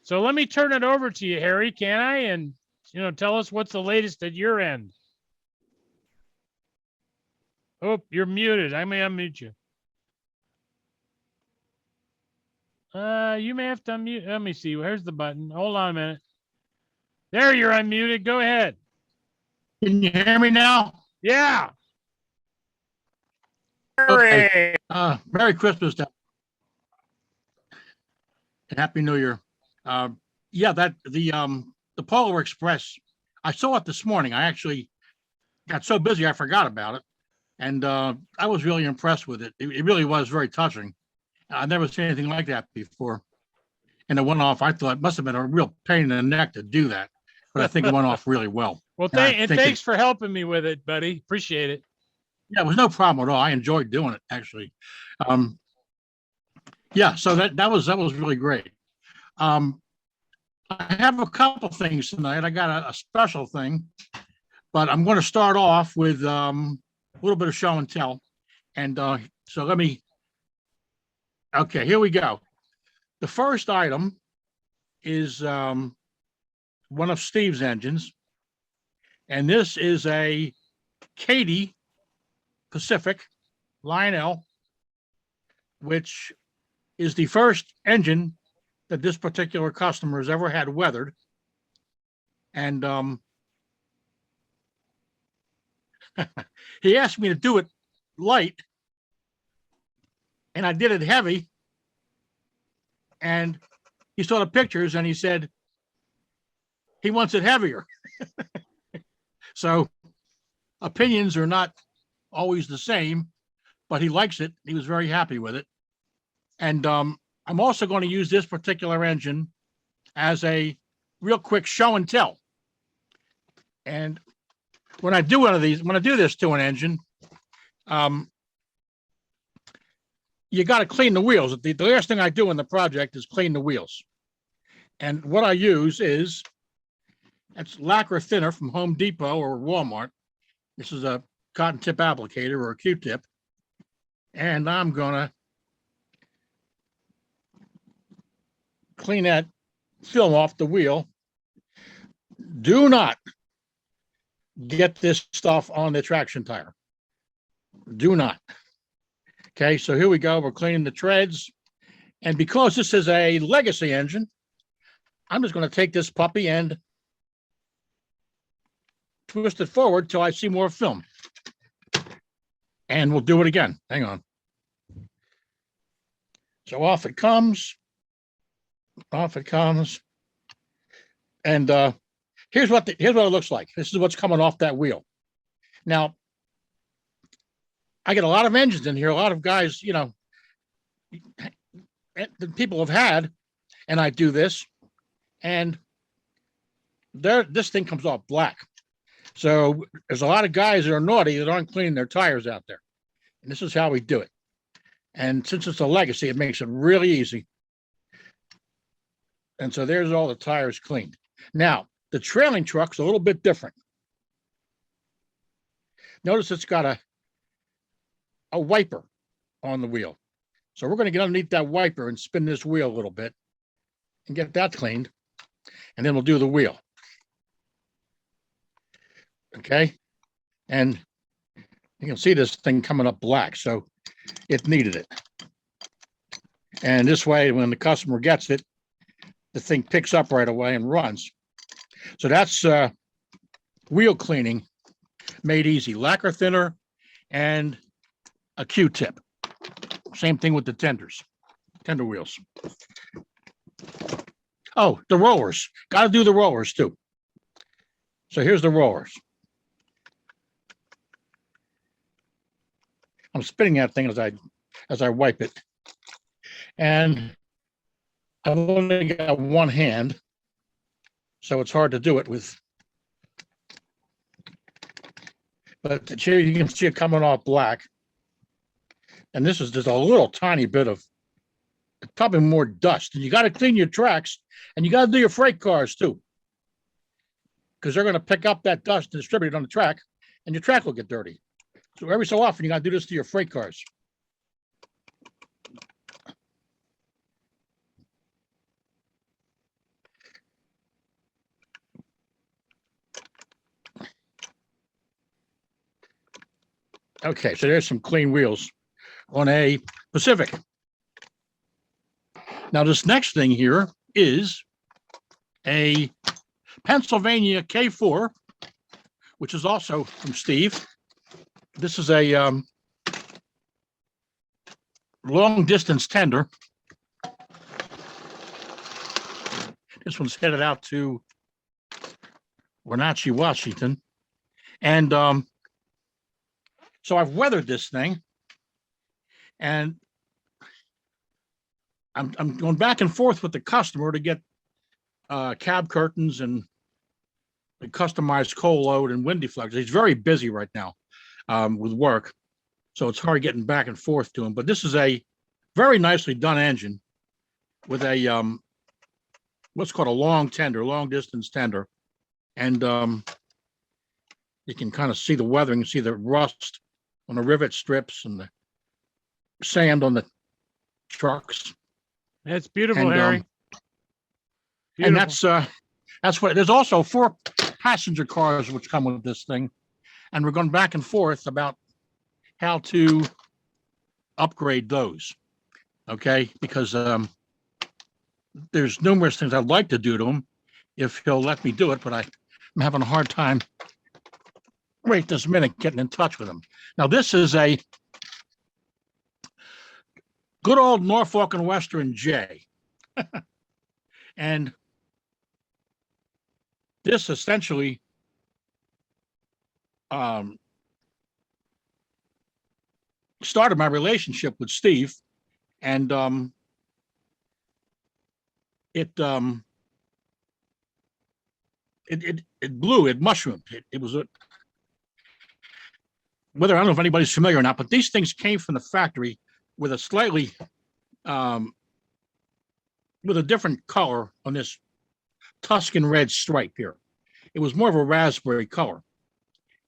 So let me turn it over to you, Harry, can I? And, tell us what's the latest at your end. Oh, you're muted. I may unmute you. You may have to unmute. Let me see. Where's the button? Hold on a minute. There, you're unmuted. Go ahead. Can you hear me now? Yeah. Okay. Merry Christmas and Happy New Year. Yeah, the Polar Express, I saw it this morning. I actually got so busy I forgot about it. And I was really impressed with it. It really was very touching. I've never seen anything like that before. And it went off. I thought it must have been a real pain in the neck to do that, but I think it went off really well. Well, thanks for helping me with it, buddy. Appreciate it. Yeah, it was no problem at all. I enjoyed doing it, actually. Yeah, so that was really great. I have a couple things tonight. I got a special thing, but I'm going to start off with a little bit of show and tell. And so okay, here we go. The first item is one of Steve's engines. And this is a Katie Pacific Lionel, which is the first engine that this particular customer has ever had weathered. And he asked me to do it light, and I did it heavy. And he saw the pictures and he said he wants it heavier. So opinions are not always the same, but he likes it. He was very happy with it. And I'm also going to use this particular engine as a real quick show and tell. And when I do one of these, when I do this to an engine, you got to clean the wheels. The last thing I do in the project is clean the wheels. And what I use is, it's lacquer thinner from Home Depot or Walmart. This is a cotton tip applicator or a Q-tip. And I'm going to clean that film off the wheel. Do not get this stuff on the traction tire. Do not. Okay, so here we go. We're cleaning the treads. And because this is a legacy engine, I'm just going to take this puppy and twist it forward till I see more film. And we'll do it again. Hang on. So off it comes. Off it comes. And here's what it looks like. This is what's coming off that wheel. Now, I get a lot of engines in here. A lot of guys, people have had, and I do this, and this thing comes off black. So there's a lot of guys that are naughty that aren't cleaning their tires out there. And this is how we do it. And since it's a legacy, it makes it really easy. And so there's all the tires cleaned. Now, the trailing truck's a little bit different. Notice it's got a wiper on the wheel. So we're going to get underneath that wiper and spin this wheel a little bit and get that cleaned. And then we'll do the wheel. Okay. And you can see this thing coming up black. So it needed it. And this way, when the customer gets it, the thing picks up right away and runs. So that's wheel cleaning made easy. Lacquer thinner and a Q-tip. Same thing with the tender wheels. Oh, the rollers. Got to do the rollers too. So here's the rollers. I'm spinning that thing as I wipe it. And I've only got one hand, so it's hard to do it with. But here you can see it coming off black. And this is just a little tiny bit of, probably more dust. And you got to clean your tracks, and you got to do your freight cars too, because they're going to pick up that dust and distribute it on the track, and your track will get dirty. So every so often, you got to do this to your freight cars. Okay, so there's some clean wheels on a Pacific. Now, this next thing here is a Pennsylvania K4, which is also from Steve. This is a long distance tender. This one's headed out to Wenatchee, Washington. And so I've weathered this thing, and I'm going back and forth with the customer to get cab curtains and a customized coal load and wind deflectors. He's very busy right now with work, so it's hard getting back and forth to him. But this is a very nicely done engine with a what's called a long distance tender, and you can kind of see the weathering, see the rust on the rivet strips and the sand on the trucks. It's beautiful, And, Harry. And Beautiful. that's what. There's also 4 passenger cars which come with this thing, and we're going back and forth about how to upgrade those. Okay, because there's numerous things I'd like to do to them if he'll let me do it, but I'm having a hard time right this minute getting in touch with him. Now, this is a good old Norfolk and Western J. And this essentially started my relationship with Steve, and it blew, it mushroomed. It was a, whether I don't know if anybody's familiar or not, but these things came from the factory with a slightly with a different color on this Tuscan red stripe here. It was more of a raspberry color.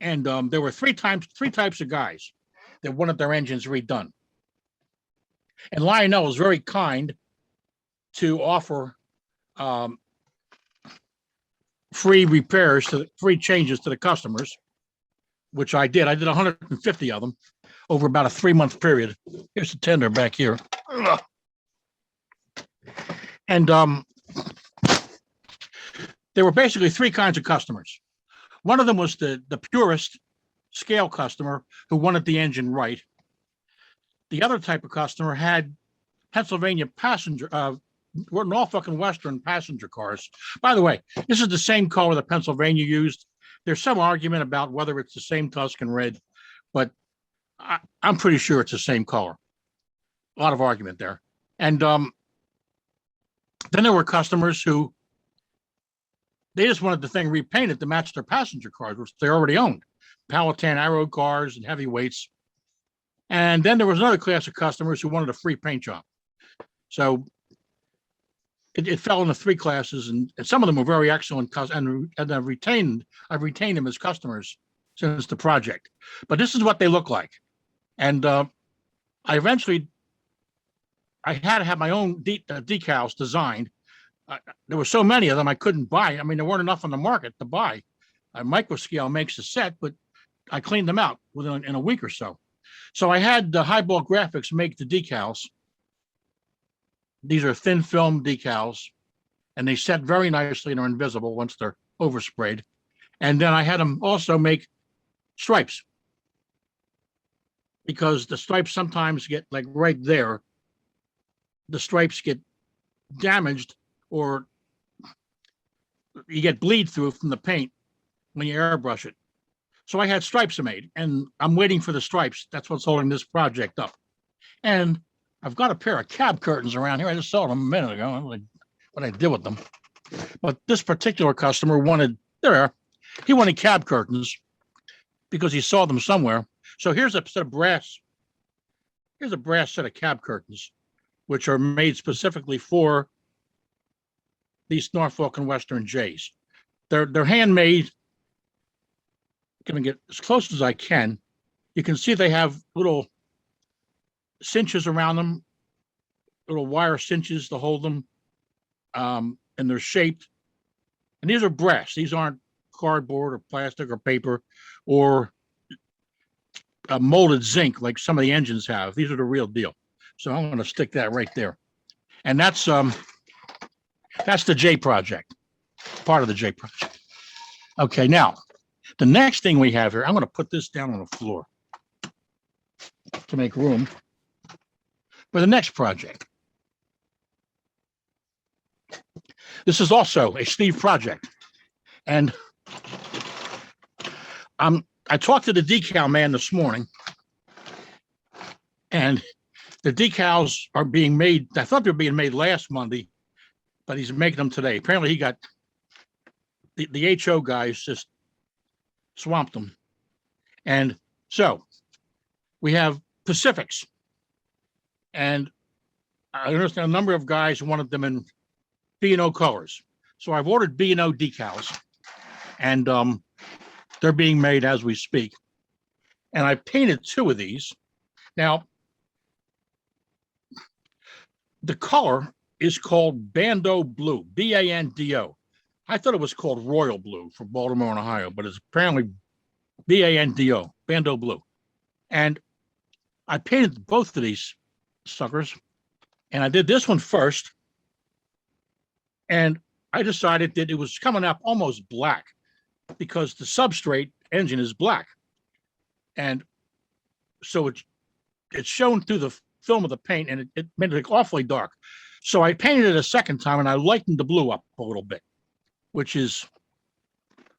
And there were three types of guys that wanted their engines redone. And Lionel was very kind to offer free repairs, free changes to the customers, which I did. I did 150 of them over about a 3-month period. Here's the tender back here. And there were basically 3 kinds of customers. One of them was the purist scale customer who wanted the engine right. The other type of customer had Pennsylvania passenger, Norfolk and Western passenger cars. By the way, this is the same color that Pennsylvania used. There's some argument about whether it's the same Tuscan red, but I'm pretty sure it's the same color. A lot of argument there. And then there were customers who they just wanted the thing repainted to match their passenger cars, which they already owned. Powhatan Arrow cars and heavyweights. And then there was another class of customers who wanted a free paint job. So it fell into 3 classes, and some of them were very excellent, and I've retained them as customers since the project. But this is what they look like. And I had to have my own decals designed. There were so many of them I couldn't buy. I mean, there weren't enough on the market to buy. Microscale makes a set, but I cleaned them out in a week or so. So I had Highball Graphics make the decals. These are thin film decals, and they set very nicely and are invisible once they're oversprayed. And then I had them also make stripes, because the stripes sometimes get, like right there, the stripes get damaged, or you get bleed through from the paint when you airbrush it. So I had stripes made, and I'm waiting for the stripes. That's what's holding this project up. And I've got a pair of cab curtains around here. I just saw them a minute ago. I don't know what I did with them. But this particular customer wanted, he wanted cab curtains because he saw them somewhere. So here's a set of brass. Here's a brass set of cab curtains, which are made specifically for these Norfolk and Western J's. They're handmade. I'm going to get as close as I can. You can see they have little cinches around them, little wire cinches to hold them, and they're shaped. And these are brass. These aren't cardboard or plastic or paper or molded zinc like some of the engines have. These are the real deal. So I'm going to stick that right there. And that's the J project, part of the J project. Okay, now the next thing we have here, I'm going to put this down on the floor to make room for the next project. This is also a Steve project. And I talked to the decal man this morning, and the decals are being made. I thought they were being made last Monday, but he's making them today. Apparently he got the HO guys just swamped them. And so we have Pacifics, and I understand a number of guys wanted them in B&O colors. So I've ordered B&O decals, and they're being made as we speak. And I painted 2 of these. Now, the color is called Bando Blue, B-A-N-D-O. I thought it was called Royal Blue for Baltimore and Ohio, but it's apparently B-A-N-D-O, Bando Blue. And I painted both of these suckers, and I did this one first, and I decided that it was coming up almost black because the substrate engine is black. And so it's shown through the film of the paint, and it made it look awfully dark. So I painted it a second time, and I lightened the blue up a little bit, which is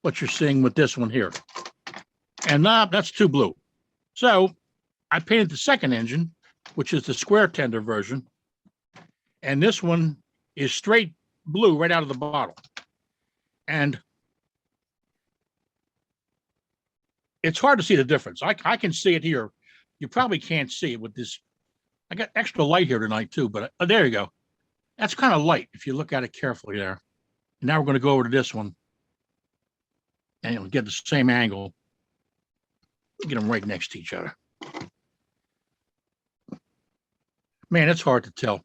what you're seeing with this one here. And that's too blue. So I painted the second engine, which is the square tender version. And this one is straight blue right out of the bottle. And it's hard to see the difference. I can see it here. You probably can't see it with this. I got extra light here tonight too, but there you go. That's kind of light if you look at it carefully there. And now we're going to go over to this one, and you'll get the same angle. Get them right next to each other. Man, it's hard to tell.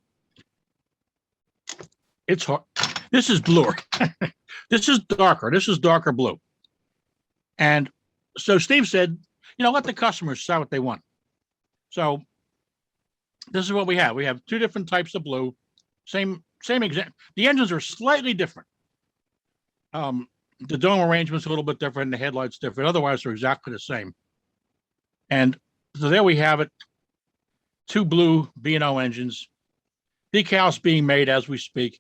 It's hard. This is bluer. This is darker. This is darker blue. And so Steve said, let the customers decide what they want. So this is what we have. We have 2 different types of blue. Same exact. The engines are slightly different. The dome arrangement's a little bit different. The headlights different. Otherwise, they're exactly the same. And so there we have it. 2 blue B&O engines. Decals being made as we speak,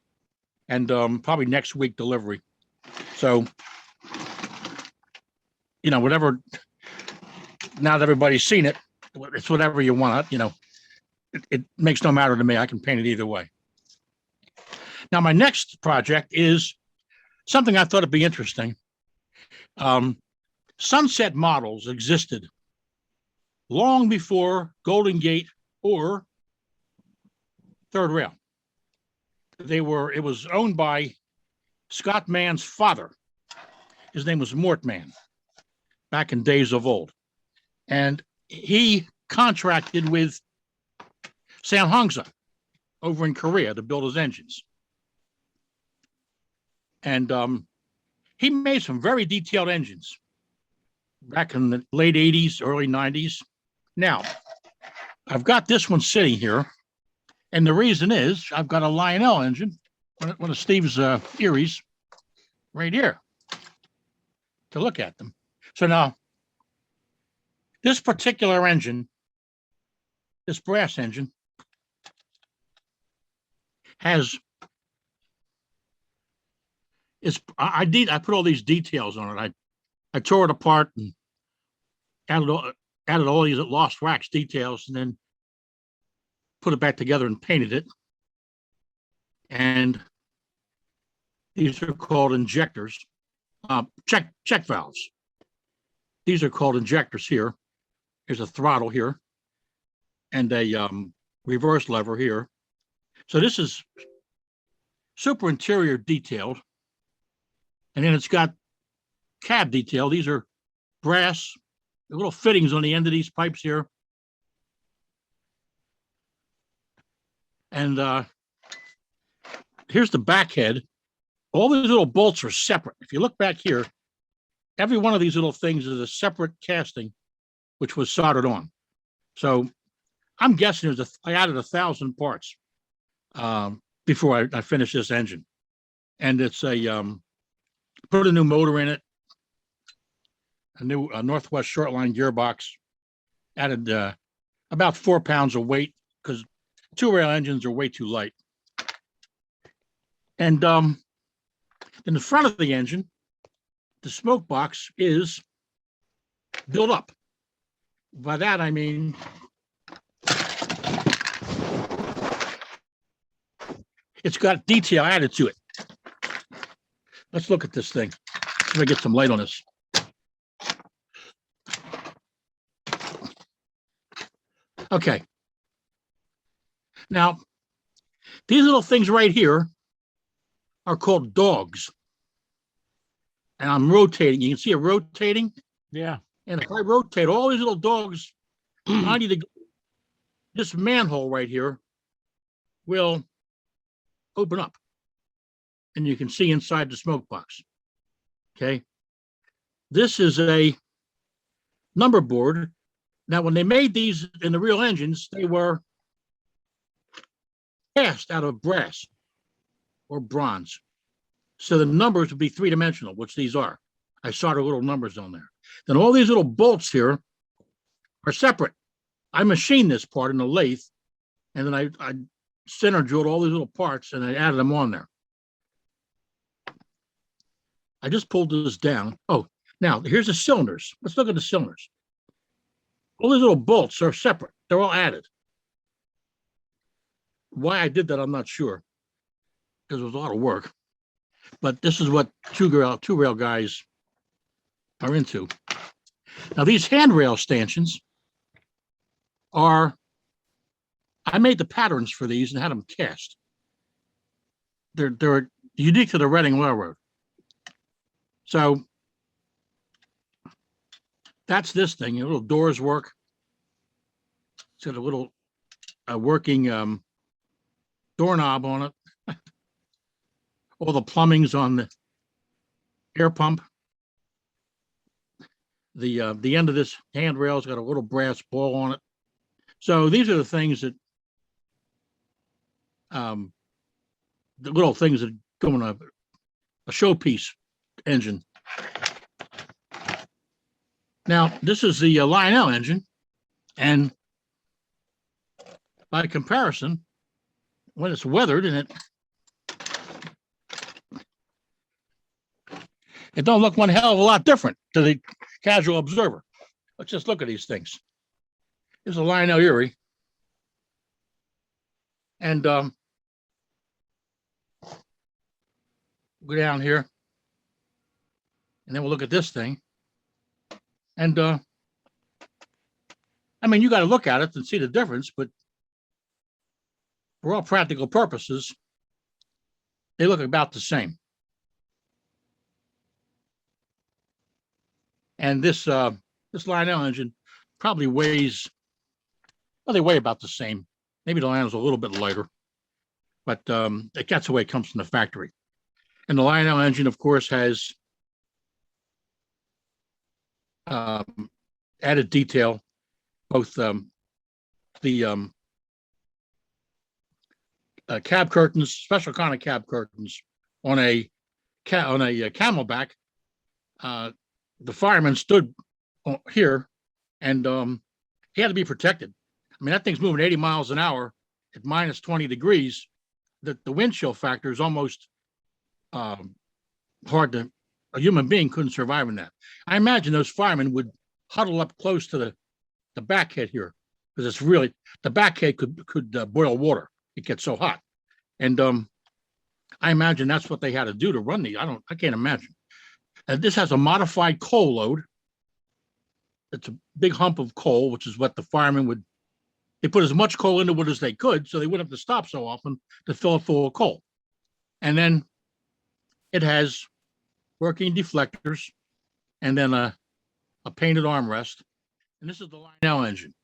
and probably next week delivery. So, whatever. Now that everybody's seen it, it's whatever you want. It makes no matter to me. I can paint it either way. Now, my next project is something I thought would be interesting. Sunset models existed long before Golden Gate or Third Rail. It was owned by Scott Mann's father. His name was Mort Mann, back in days of old. And he contracted with Samhangsa over in Korea to build his engines. And he made some very detailed engines back in the late 80s, early 90s. Now, I've got this one sitting here. And the reason is I've got a Lionel engine, one of Steve's Eries, right here to look at them. So now, this particular engine, this brass engine, I put all these details on it. I tore it apart and added all these lost wax details, and then put it back together and painted it. And these are called injectors, check valves. These are called injectors here. There's a throttle here and a reverse lever here. So this is super interior detailed. And then it's got cab detail. These are brass, little fittings on the end of these pipes here. And here's the back head. All these little bolts are separate. If you look back here, every one of these little things is a separate casting which was soldered on. So I'm guessing I added 1,000 parts before I finished this engine. And it's put a new motor in it, a new Northwest Shortline gearbox, added about 4 pounds of weight because 2-rail engines are way too light. And in the front of the engine, the smoke box is built up. By that, I mean, it's got detail added to it. Let's look at this thing. Let me get some light on this. Okay. Now, these little things right here are called dogs. And I'm rotating. You can see it rotating. Yeah. And if I rotate all these little dogs 90 degrees, this manhole right here will open up. And you can see inside the smoke box. Okay. This is a number board. Now, when they made these in the real engines, they were cast out of brass or bronze. So the numbers would be 3-dimensional, which these are. I saw the little numbers on there. Then all these little bolts here are separate. I machined this part in the lathe, and then I center drilled all these little parts and I added them on there. I just pulled this down. Oh, now here's the cylinders. Let's look at the cylinders. All these little bolts are separate. They're all added. Why I did that, I'm not sure, because it was a lot of work. But this is what two-rail guys are into. Now, these handrail stanchions are, I made the patterns for these and had them cast. They're unique to the Reading Railroad. So that's this thing. The little doors work. It's got a little working doorknob on it. All the plumbing's on the air pump. The end of this handrail's got a little brass ball on it. So these are the things that the little things that go in a showpiece engine. Now, this is the Lionel engine, and by comparison, when it's weathered and it don't look one hell of a lot different to the casual observer. Let's just look at these things. Here's a Lionel Erie. And go down here. And then we'll look at this thing. And I mean, you got to look at it and see the difference, but for all practical purposes, they look about the same. And this Lionel engine probably weighs, well, they weigh about the same. Maybe the Lionel's a little bit lighter, but that's the way it comes from the factory. And the Lionel engine, of course, has added detail, both the cab curtains, special kind of cab curtains on a Camelback. The fireman stood here, and he had to be protected. I mean, that thing's moving 80 miles an hour at minus 20 degrees. The wind chill factor is almost hard to, a human being couldn't survive in that. I imagine those firemen would huddle up close to the backhead here, because it's really, the backhead could boil water. It gets so hot. And I imagine that's what they had to do to run these. I can't imagine. And this has a modified coal load. It's a big hump of coal, which is what the firemen they put as much coal into it as they could, so they wouldn't have to stop so often to fill it full of coal. And then it has working deflectors and then a painted armrest. And this is the Lionel engine.